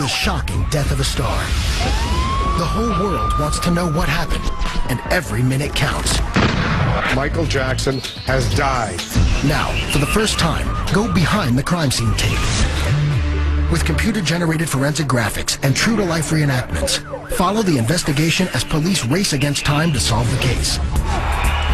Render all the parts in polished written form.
the shocking death of a star. The whole world wants to know what happened, and every minute counts. Michael Jackson has died. Now, for the first time, go behind the crime scene tape. With computer-generated forensic graphics and true-to-life reenactments, follow the investigation as police race against time to solve the case.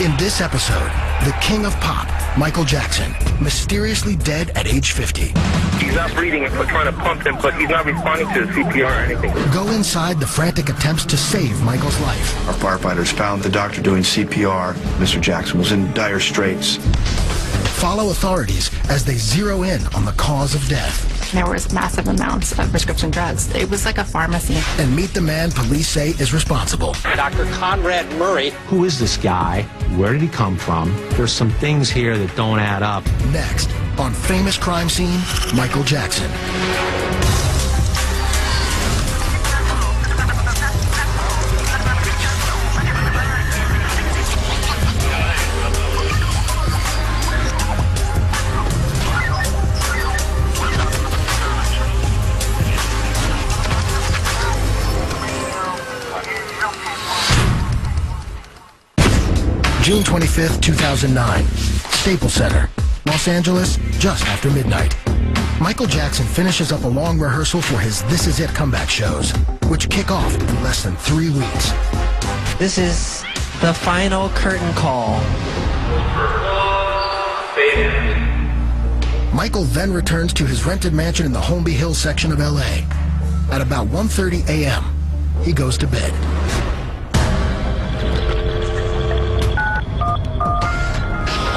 In this episode, the king of pop, Michael Jackson, mysteriously dead at age 50. He's not breathing, and we're trying to pump him, but he's not responding to the CPR or anything. Go inside the frantic attempts to save Michael's life. Our firefighters found the doctor doing CPR. Mr. Jackson was in dire straits. Follow authorities as they zero in on the cause of death. There was massive amounts of prescription drugs. It was like a pharmacy. And meet the man police say is responsible. Dr. Conrad Murray. Who is this guy? Where did he come from? There's some things here that don't add up. Next, on Famous Crime Scene, Michael Jackson. June 25th, 2009, Staples Center, Los Angeles, just after midnight. Michael Jackson finishes up a long rehearsal for his This Is It comeback shows, which kick off in less than 3 weeks. This is the final curtain call. Michael then returns to his rented mansion in the Holmby Hills section of LA. At about 1:30 a.m., he goes to bed.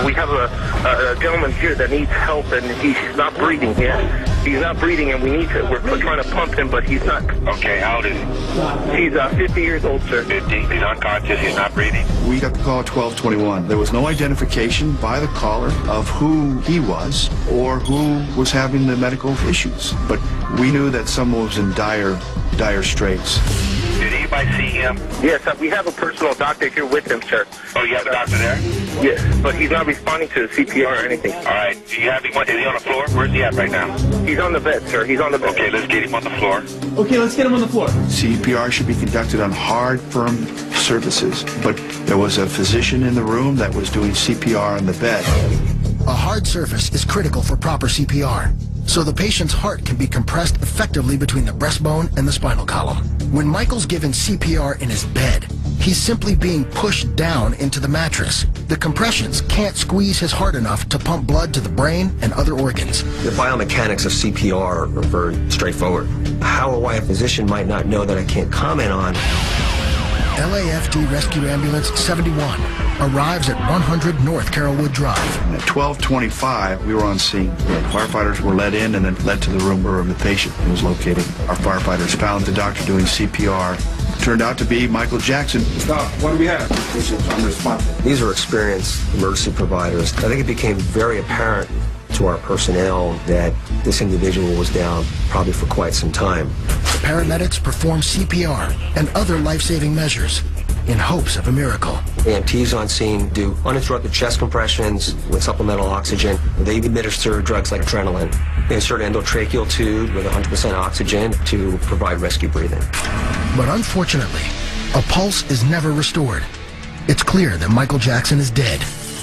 We have a gentleman here that needs help, and he's not breathing. He's not breathing, and we're trying to pump him, but he's not. Okay, how old is he? He's 50 years old, sir. 50. He's unconscious. He's not breathing. We got the call at 12:21. There was no identification by the caller of who he was or who was having the medical issues. But we knew that someone was in dire straits. Did anybody see him? Yes, we have a personal doctor here with him, sir. Oh, you have a doctor there? Yes, but he's not responding to the CPR or anything. All right. Do you have him? Is he on the floor? Where's he at right now? He's on the bed, sir. He's on the bed. Okay, let's get him on the floor. Okay, let's get him on the floor. CPR should be conducted on hard, firm surfaces. But there was a physician in the room that was doing CPR on the bed. A hard surface is critical for proper CPR, so the patient's heart can be compressed effectively between the breastbone and the spinal column. When Michael's given CPR in his bed, he's simply being pushed down into the mattress. The compressions can't squeeze his heart enough to pump blood to the brain and other organs. The biomechanics of CPR are very straightforward. How or why a physician might not know that I can't comment on. LAFD Rescue Ambulance 71 arrives at 100 North Carrollwood Drive. And at 12:25, we were on scene. Firefighters were led in and then led to the room where the patient was located. Our firefighters found the doctor doing CPR. Turned out to be Michael Jackson. Stop. What do we have? This is unresponsive. These are experienced emergency providers. I think it became very apparent to our personnel that this individual was down probably for quite some time. The paramedics perform CPR and other life-saving measures in hopes of a miracle. EMTs on scene do uninterrupted chest compressions with supplemental oxygen. They administer drugs like adrenaline. They insert an endotracheal tube with 100% oxygen to provide rescue breathing. But unfortunately, a pulse is never restored. It's clear that Michael Jackson is dead.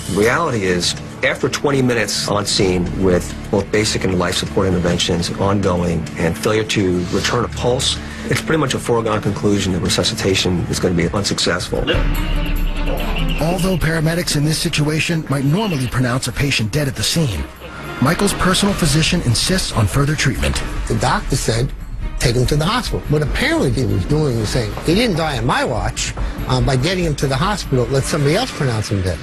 The reality is, after 20 minutes on scene with both basic and life support interventions ongoing and failure to return a pulse, it's pretty much a foregone conclusion that resuscitation is going to be unsuccessful. Although paramedics in this situation might normally pronounce a patient dead at the scene, Michael's personal physician insists on further treatment. The doctor said, take him to the hospital. What apparently he was doing was saying, he didn't die on my watch. By getting him to the hospital, let somebody else pronounce him dead.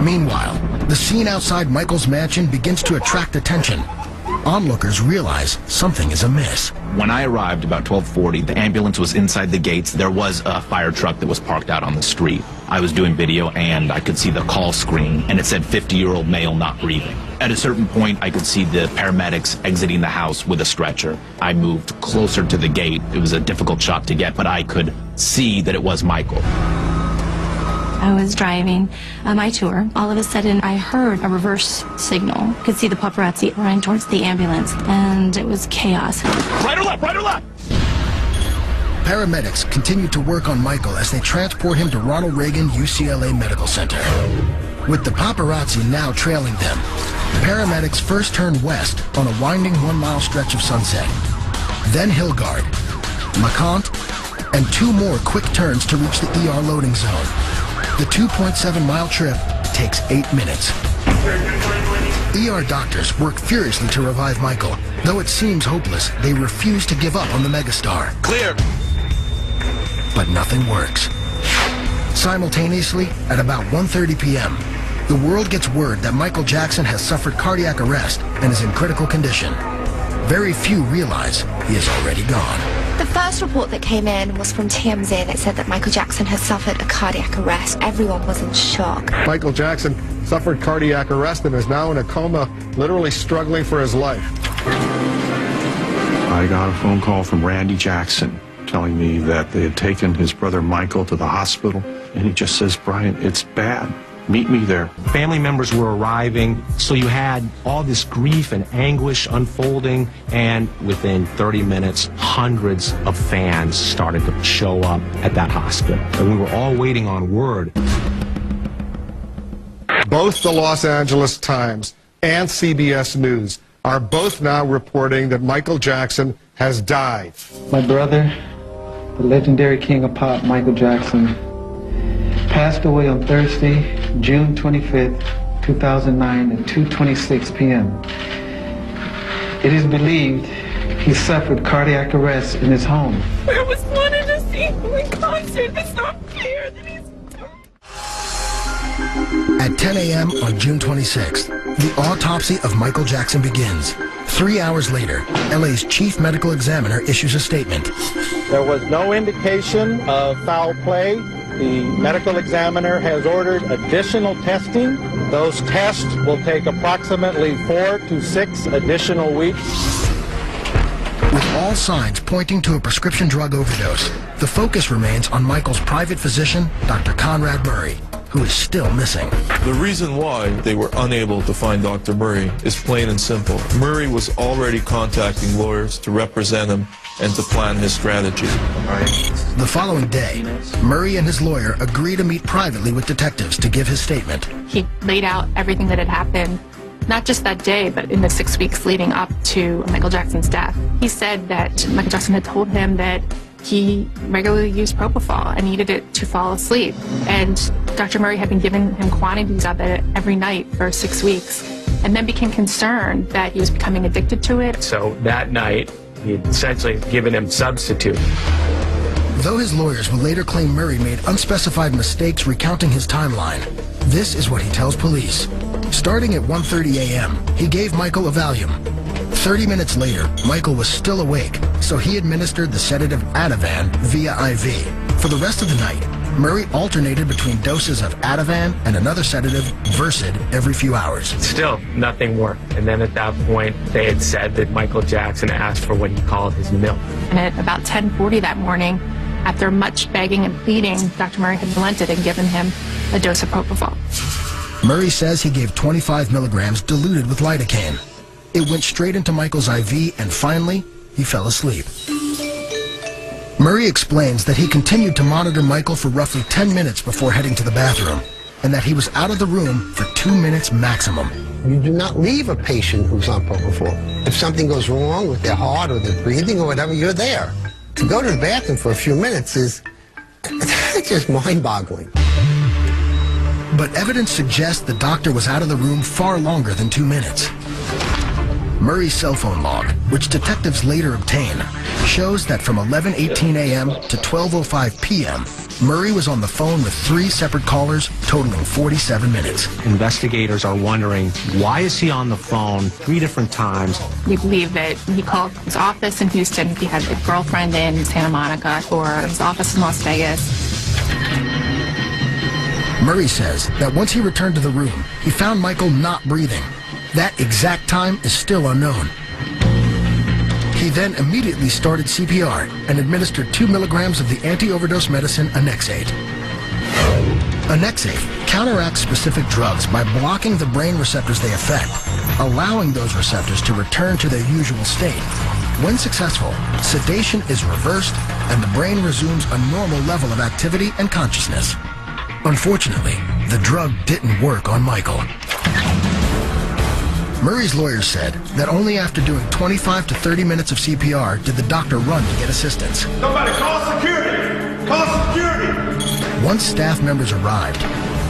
Meanwhile, the scene outside Michael's mansion begins to attract attention. Onlookers realize something is amiss. When I arrived about 12:40, the ambulance was inside the gates. There was a fire truck that was parked out on the street. I was doing video and I could see the call screen and it said 50-year-old male not breathing. At a certain point, I could see the paramedics exiting the house with a stretcher. I moved closer to the gate. It was a difficult shot to get, but I could see that it was Michael. I was driving my tour. All of a sudden, I heard a reverse signal. Could see the paparazzi running towards the ambulance, and it was chaos. Right or left? Right or left? Paramedics continued to work on Michael as they transport him to Ronald Reagan UCLA Medical Center. With the paparazzi now trailing them, paramedics first turned west on a winding 1-mile stretch of Sunset. Then Hillgard, LeConte, and 2 more quick turns to reach the ER loading zone. The 2.7-mile trip takes 8 minutes. ER doctors work furiously to revive Michael. Though it seems hopeless, they refuse to give up on the megastar. Clear. But nothing works. Simultaneously, at about 1:30 p.m., the world gets word that Michael Jackson has suffered cardiac arrest and is in critical condition. Very few realize he is already gone. The first report that came in was from TMZ that said that Michael Jackson has suffered a cardiac arrest. Everyone was in shock. Michael Jackson suffered cardiac arrest and is now in a coma, literally struggling for his life. I got a phone call from Randy Jackson telling me that they had taken his brother Michael to the hospital, and he just says, "Brian, it's bad. Meet me there." Family members were arriving, so you had all this grief and anguish unfolding, and within 30 minutes, hundreds of fans started to show up at that hospital, and we were all waiting on word. Both the Los Angeles Times and CBS News are both now reporting that Michael Jackson has died. My brother, the legendary king of pop, Michael Jackson, passed away on Thursday, June 25th, 2009 at 2:26 p.m. It is believed he suffered cardiac arrest in his home. I was wanted to see him in concert. It's not fair that he's... At 10 a.m. on June 26th, the autopsy of Michael Jackson begins. 3 hours later, LA's chief medical examiner issues a statement. There was no indication of foul play. The medical examiner has ordered additional testing. Those tests will take approximately 4 to 6 additional weeks. With all signs pointing to a prescription drug overdose, the focus remains on Michael's private physician, Dr. Conrad Murray, who is still missing. The reason why they were unable to find Dr. Murray is plain and simple. Murray was already contacting lawyers to represent him and to plan his strategy. The following day, Murray and his lawyer agree to meet privately with detectives to give his statement. He laid out everything that had happened, not just that day, but in the 6 weeks leading up to Michael Jackson's death. He said that Michael Jackson had told him that he regularly used propofol and needed it to fall asleep. And Dr. Murray had been giving him quantities of it every night for 6 weeks, and then became concerned that he was becoming addicted to it. So that night, he had essentially given him substitute. Though his lawyers will later claim Murray made unspecified mistakes recounting his timeline, this is what he tells police. Starting at 1:30 a.m., he gave Michael a Valium. 30 minutes later, Michael was still awake, so he administered the sedative Ativan via IV. For the rest of the night, Murray alternated between doses of Ativan and another sedative, Versed, every few hours. Still, nothing worked. And then at that point, they had said that Michael Jackson asked for what he called his milk. And at about 10:40 that morning, after much begging and pleading, Dr. Murray had relented and given him a dose of propofol. Murray says he gave 25 milligrams diluted with lidocaine. It went straight into Michael's IV, and finally, he fell asleep. Murray explains that he continued to monitor Michael for roughly 10 minutes before heading to the bathroom, and that he was out of the room for 2 minutes maximum. You do not leave a patient who's on propofol. If something goes wrong with their heart or their breathing or whatever, you're there. To go to the bathroom for a few minutes is just mind-boggling. But evidence suggests the doctor was out of the room far longer than 2 minutes. Murray's cell phone log, which detectives later obtain, shows that from 11:18 a.m. to 12:05 p.m., Murray was on the phone with 3 separate callers, totaling 47 minutes. Investigators are wondering, why is he on the phone 3 different times? We believe that he called his office in Houston, he had a girlfriend in Santa Monica, or his office in Las Vegas. Murray says that once he returned to the room, he found Michael not breathing. That exact time is still unknown. He then immediately started CPR and administered 2 milligrams of the anti-overdose medicine Anexate. Anexate counteracts specific drugs by blocking the brain receptors they affect, allowing those receptors to return to their usual state. When successful, sedation is reversed and the brain resumes a normal level of activity and consciousness. Unfortunately, the drug didn't work on Michael. Murray's lawyer said that only after doing 25 to 30 minutes of CPR did the doctor run to get assistance. Somebody call security! Call security! Once staff members arrived,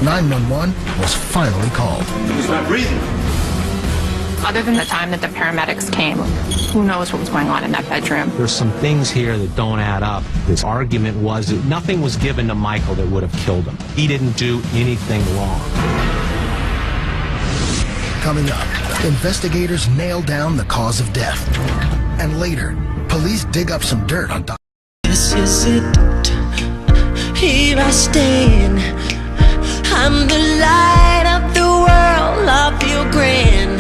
911 was finally called. He's not breathing. Other than the time that the paramedics came, who knows what was going on in that bedroom? There's some things here that don't add up. This argument was that nothing was given to Michael that would have killed him. He didn't do anything wrong. Coming up, investigators nail down the cause of death. And later, police dig up some dirt on Dr. This is it. Here I stand. I'm the light of the world. I feel grand.